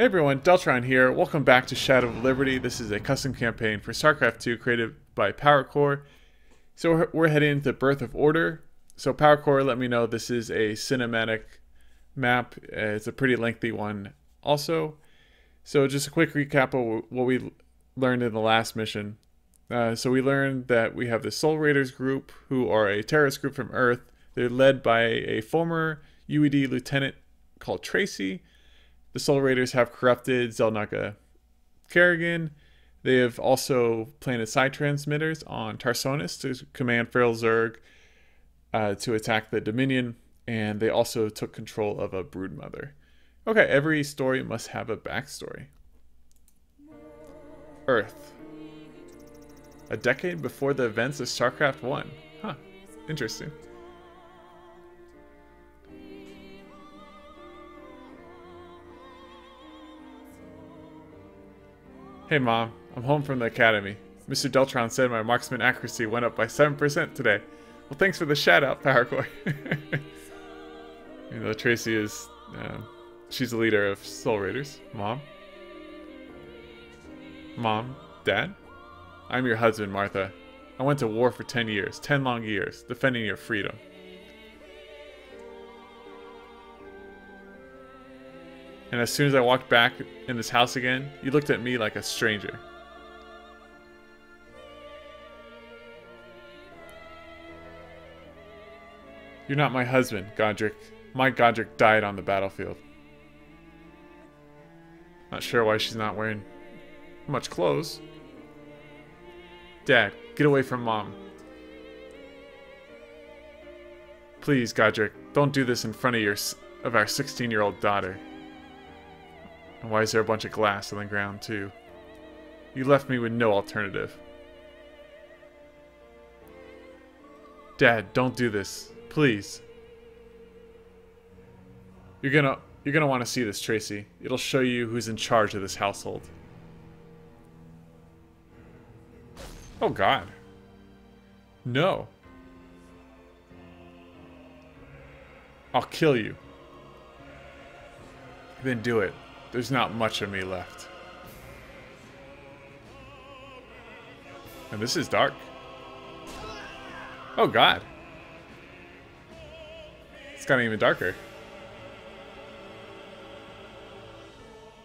Hey everyone, Deltron here. Welcome back to Shadow of Liberty. This is a custom campaign for Starcraft II created by PowerCore. So we're heading into Birth of Order. So PowerCore let me know this is a cinematic map. It's a pretty lengthy one also. So just a quick recap of what we learned in the last mission. So we learned that we have the Soul Raiders group, who are a terrorist group from Earth. They're led by a former UED lieutenant called Tracy. The Soul Raiders have corrupted Zelnaga Kerrigan. They have also planted side transmitters on Tarsonis to command Feral Zerg to attack the Dominion, and they also took control of a broodmother. Okay, every story must have a backstory. Earth. A decade before the events of Starcraft I. Huh, interesting. Hey Mom, I'm home from the academy. Mr. Deltron said my marksman accuracy went up by 7% today. Well, thanks for the shout out, PowerCore. You know, Tracy is, she's the leader of Soul Raiders. Mom? Mom? Dad? I'm your husband, Martha. I went to war for 10 years, 10 long years, defending your freedom. And as soon as I walked back in this house again, you looked at me like a stranger. You're not my husband, Godric. My Godric died on the battlefield. Not sure why she's not wearing much clothes. Dad, get away from Mom. Please, Godric, don't do this in front of our 16-year-old daughter. And why is there a bunch of glass on the ground, too? You left me with no alternative. Dad, don't do this. Please. You're gonna want to see this, Tracy. It'll show you who's in charge of this household. Oh, God. No. I'll kill you. Then do it. There's not much of me left. And this is dark. Oh God. It's gotten even darker.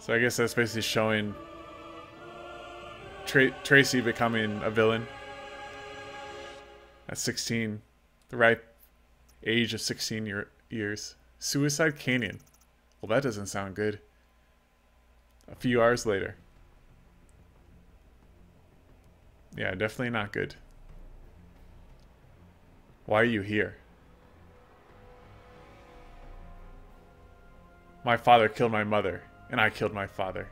So I guess that's basically showing Tracy becoming a villain. At 16. The ripe age of 16 years. Suicide Canyon. Well, that doesn't sound good. A few hours later. Yeah, definitely not good. Why are you here? My father killed my mother, and I killed my father.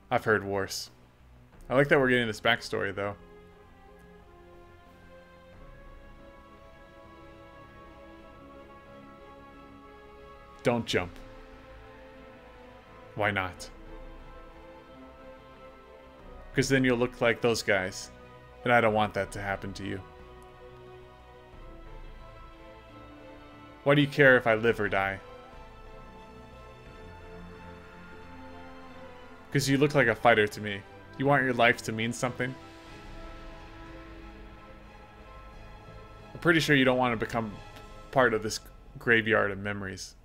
I've heard worse. I like that we're getting this backstory, though. Don't jump. Why not? Because then you'll look like those guys. And I don't want that to happen to you. Why do you care if I live or die? Because you look like a fighter to me. You want your life to mean something? I'm pretty sure you don't want to become part of this graveyard of memories.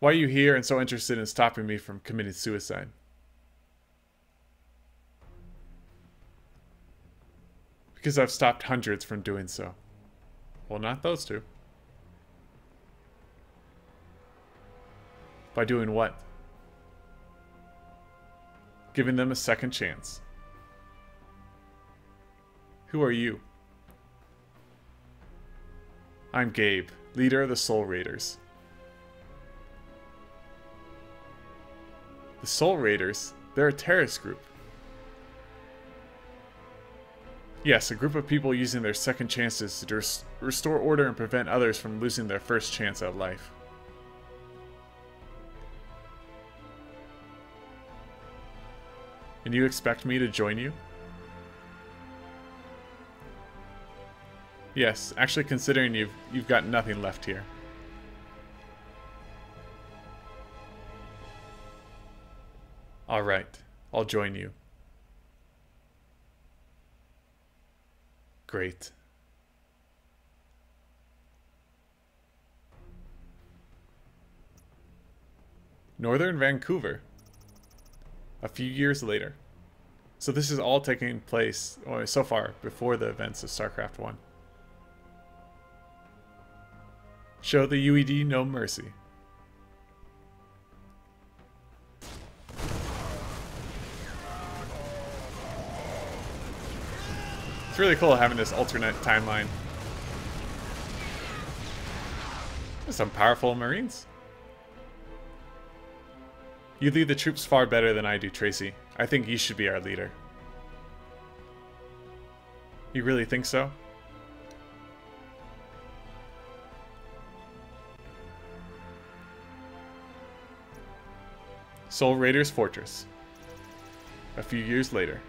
Why are you here and so interested in stopping me from committing suicide? Because I've stopped hundreds from doing so. Well, not those two. By doing what? Giving them a second chance. Who are you? I'm Gabe, leader of the Soul Raiders. The Soul Raiders? They're a terrorist group. Yes, a group of people using their second chances to restore order and prevent others from losing their first chance at life. And you expect me to join you? Yes, actually considering you've got nothing left here. Alright, I'll join you. Great. Northern Vancouver. A few years later. So this is all taking place, or so far, before the events of Starcraft I. Show the UED no mercy. It's really cool having this alternate timeline. There's some powerful Marines. You lead the troops far better than I do, Tracy. I think you should be our leader. You really think so? Soul Raider's Fortress. A few years later.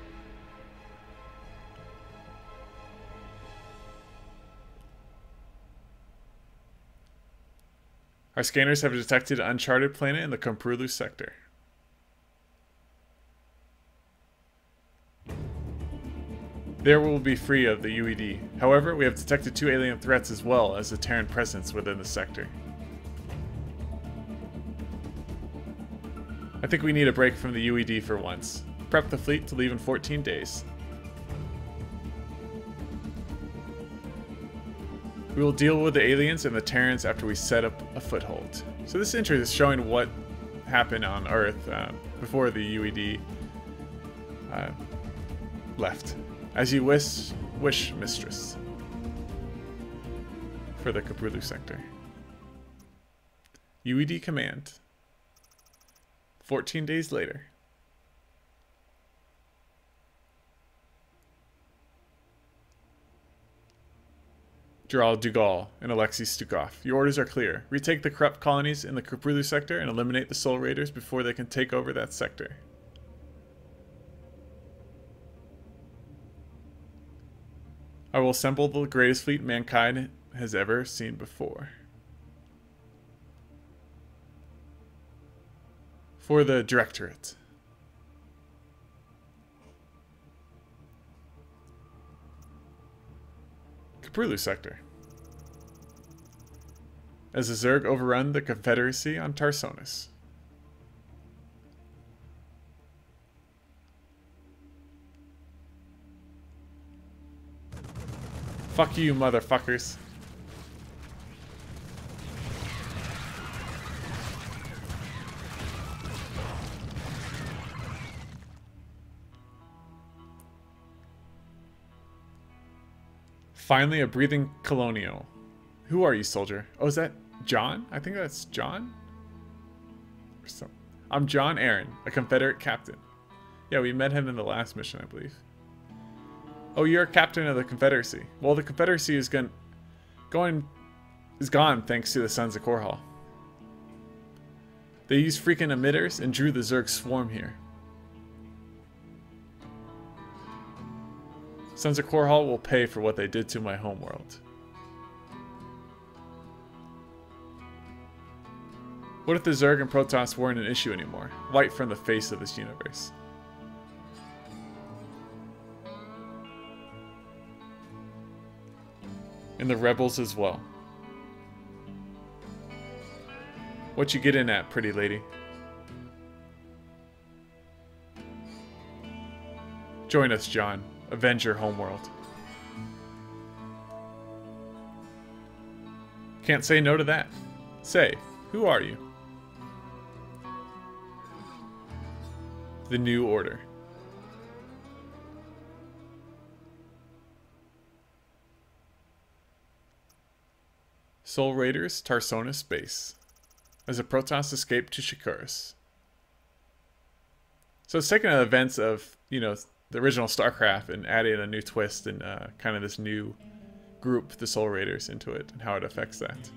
Our scanners have detected an uncharted planet in the Comprulu sector. There we will be free of the UED. However, we have detected 2 alien threats as well as a Terran presence within the sector. I think we need a break from the UED for once. Prep the fleet to leave in 14 days. We will deal with the aliens and the Terrans after we set up a foothold. So this intro is showing what happened on Earth before the UED left. As you wish, mistress. For the Comprulu sector. UED command. 14 days later. General Dugal and Alexei Stukov. Your orders are clear. Retake the corrupt colonies in the Comprulu sector and eliminate the Soul Raiders before they can take over that sector. I will assemble the greatest fleet mankind has ever seen before. For the Directorate. Comprulu sector. As the Zerg overrun the Confederacy on Tarsonis. Fuck you, motherfuckers. Finally, a breathing colonial. Who are you, soldier? Oh, is that John? I think that's John? I'm John Aaron, a Confederate captain. Yeah, we met him in the last mission, I believe. Oh, you're a captain of the Confederacy. Well, the Confederacy is gone thanks to the Sons of Korhal. They used freaking emitters and drew the Zerg swarm here. Sons of Korhal will pay for what they did to my homeworld. What if the Zerg and Protoss weren't an issue anymore? Wiped from the face of this universe. And the rebels as well. What you getting at, pretty lady? Join us, John. Avenge your homeworld. Can't say no to that. Say, who are you? The New Order. Soul Raiders, Tarsonis base. As a Protoss escaped to Shakuris. So it's taking the events of, the original StarCraft and adding a new twist and kind of this new group, the Soul Raiders, into it and how it affects that.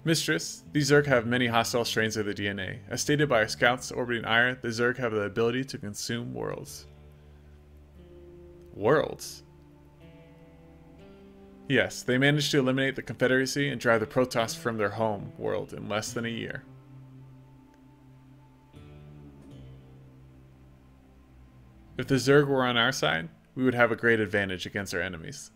Mistress, these Zerg have many hostile strains of the DNA. As stated by our scouts orbiting Ire, the Zerg have the ability to consume worlds. Worlds? Yes, they managed to eliminate the Confederacy and drive the Protoss from their home world in less than a year. If the Zerg were on our side, we would have a great advantage against our enemies.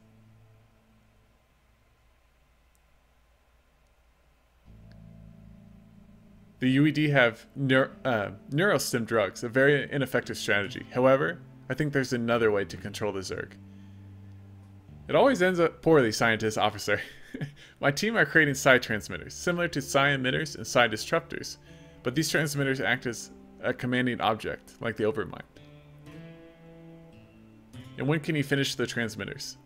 The UED have neurostim drugs, a very ineffective strategy. However, I think there's another way to control the Zerg. It always ends up poorly, scientist officer. My team are creating psi transmitters, similar to psi emitters and psi disruptors, but these transmitters act as a commanding object, like the Overmind. And when can you finish the transmitters?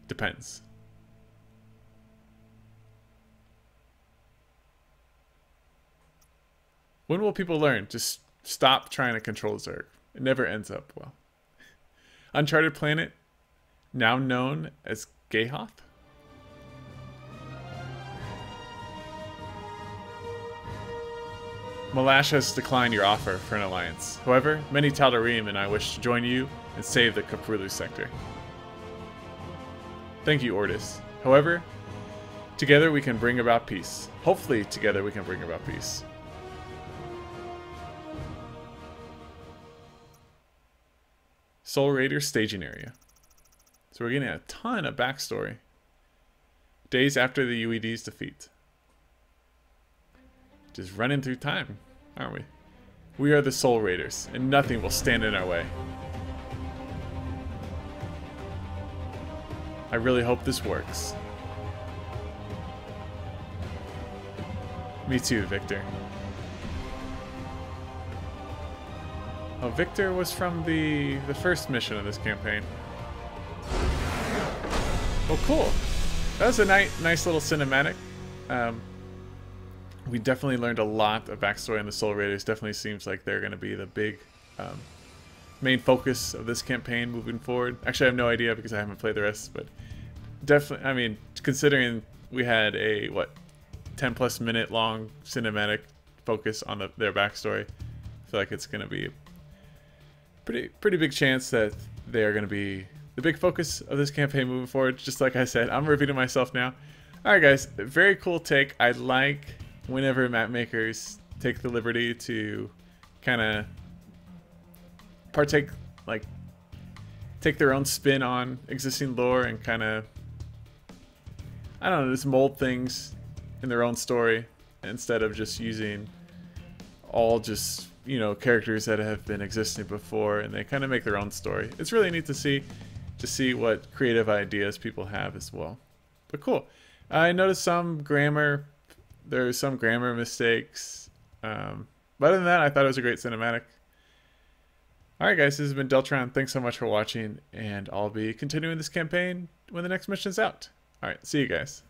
Depends. When will people learn? Just stop trying to control Zerg. It never ends up well. Uncharted planet, now known as Gayhoth. Malash has declined your offer for an alliance. However, many Tal'Darim and I wish to join you and save the Kaprulu sector. Thank you, Ordis. However, together we can bring about peace. Hopefully, together we can bring about peace. Soul Raider staging area. So we're getting a ton of backstory. Days after the UED's defeat. Just running through time, aren't we? We are the Soul Raiders, and nothing will stand in our way. I really hope this works. Me too, Victor. Oh, Victor was from the first mission of this campaign. Oh, cool. That was a nice little cinematic. We definitely learned a lot of backstory on the Soul Raiders. Definitely seems like they're going to be the big main focus of this campaign moving forward. Actually, I have no idea because I haven't played the rest, but definitely, I mean, considering we had a, 10+ minute long cinematic focus on their backstory, I feel like it's going to be a pretty big chance that they are going to be the big focus of this campaign moving forward. Just like I said, I'm repeating myself now. Alright guys, very cool take. I like whenever map makers take the liberty to kind of take their own spin on existing lore and kind of, I don't know, just mold things in their own story instead of just using all just, you know, characters that have been existing before, and they kind of make their own story. It's really neat to see what creative ideas people have as well. But cool. I noticed there's some grammar mistakes. But other than that, I thought it was a great cinematic. Alright guys, this has been Deltron. Thanks so much for watching, and I'll be continuing this campaign when the next mission's out. Alright, see you guys.